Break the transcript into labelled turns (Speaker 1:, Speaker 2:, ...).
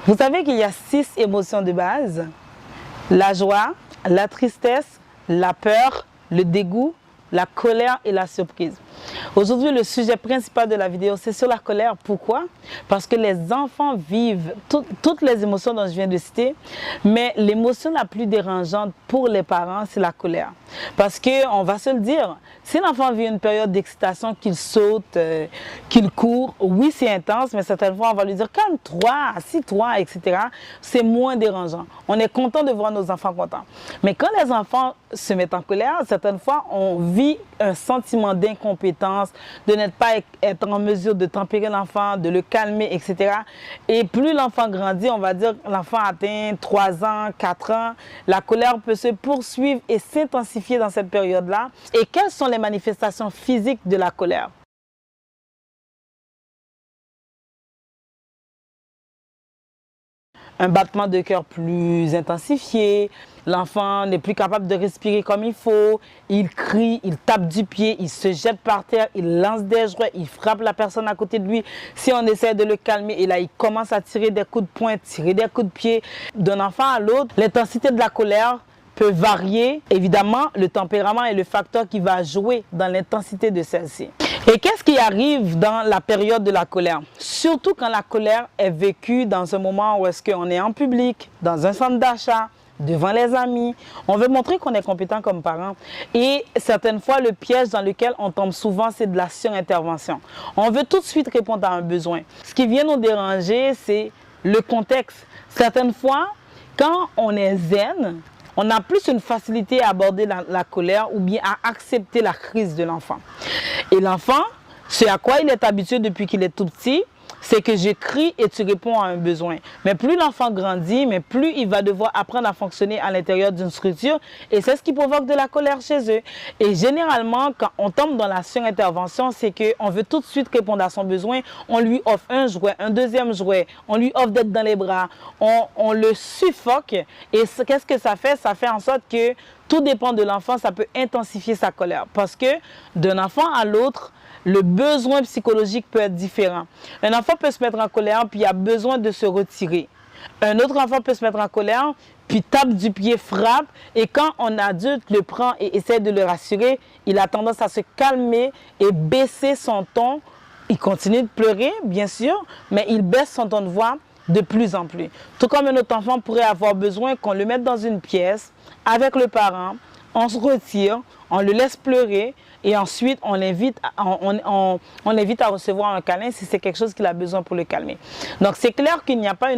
Speaker 1: Vous savez qu'il y a 6 émotions de base: la joie, la tristesse, la peur, le dégoût, la colère et la surprise. Aujourd'hui, le sujet principal de la vidéo, c'est sur la colère. Pourquoi? Parce que les enfants vivent toutes les émotions dont je viens de citer, mais l'émotion la plus dérangeante pour les parents, c'est la colère. Parce qu'on va se le dire, si l'enfant vit une période d'excitation, qu'il saute, qu'il court, oui, c'est intense, mais certaines fois, on va lui dire « calme-toi, assis-toi », etc. C'est moins dérangeant. On est content de voir nos enfants contents. Mais quand les enfants se mettent en colère, certaines fois, on vit un sentiment d'incompétence, de ne pas être en mesure de tempérer l'enfant, de le calmer, etc. Et plus l'enfant grandit, on va dire l'enfant atteint 3 ans, 4 ans, la colère peut se poursuivre et s'intensifier dans cette période-là. Et quelles sont les manifestations physiques de la colère? Un battement de cœur plus intensifié, l'enfant n'est plus capable de respirer comme il faut, il crie, il tape du pied, il se jette par terre, il lance des jouets, il frappe la personne à côté de lui. Si on essaie de le calmer, et là il commence à tirer des coups de poing, tirer des coups de pied. D'un enfant à l'autre, l'intensité de la colère peut varier. Évidemment, le tempérament est le facteur qui va jouer dans l'intensité de celle-ci. Et qu'est-ce qui arrive dans la période de la colère? Surtout quand la colère est vécue dans un moment où est-ce qu'on est en public, dans un centre d'achat, devant les amis. On veut montrer qu'on est compétent comme parent. Et certaines fois, le piège dans lequel on tombe souvent, c'est de la surintervention. On veut tout de suite répondre à un besoin. Ce qui vient nous déranger, c'est le contexte. Certaines fois, quand on est zen, on a plus une facilité à aborder la colère ou bien à accepter la crise de l'enfant. Et l'enfant, ce à quoi il est habitué depuis qu'il est tout petit, c'est que je crie et tu réponds à un besoin. Mais plus l'enfant grandit, mais plus il va devoir apprendre à fonctionner à l'intérieur d'une structure. Et c'est ce qui provoque de la colère chez eux. Et généralement, quand on tombe dans la surintervention, c'est qu'on veut tout de suite répondre à son besoin. On lui offre un jouet, un deuxième jouet. On lui offre d'être dans les bras. On le suffoque. Et qu'est-ce que ça fait? Ça fait en sorte que tout dépend de l'enfant. Ça peut intensifier sa colère. Parce que d'un enfant à l'autre, le besoin psychologique peut être différent. Un enfant peut se mettre en colère, puis il a besoin de se retirer. Un autre enfant peut se mettre en colère, puis tape du pied, frappe, et quand un adulte le prend et essaie de le rassurer, il a tendance à se calmer et baisser son ton. Il continue de pleurer, bien sûr, mais il baisse son ton de voix de plus en plus. Tout comme un autre enfant pourrait avoir besoin qu'on le mette dans une pièce avec le parent, on se retire, on le laisse pleurer et ensuite on l'invite à recevoir un câlin si c'est quelque chose qu'il a besoin pour le calmer. Donc c'est clair qu'il n'y a pas une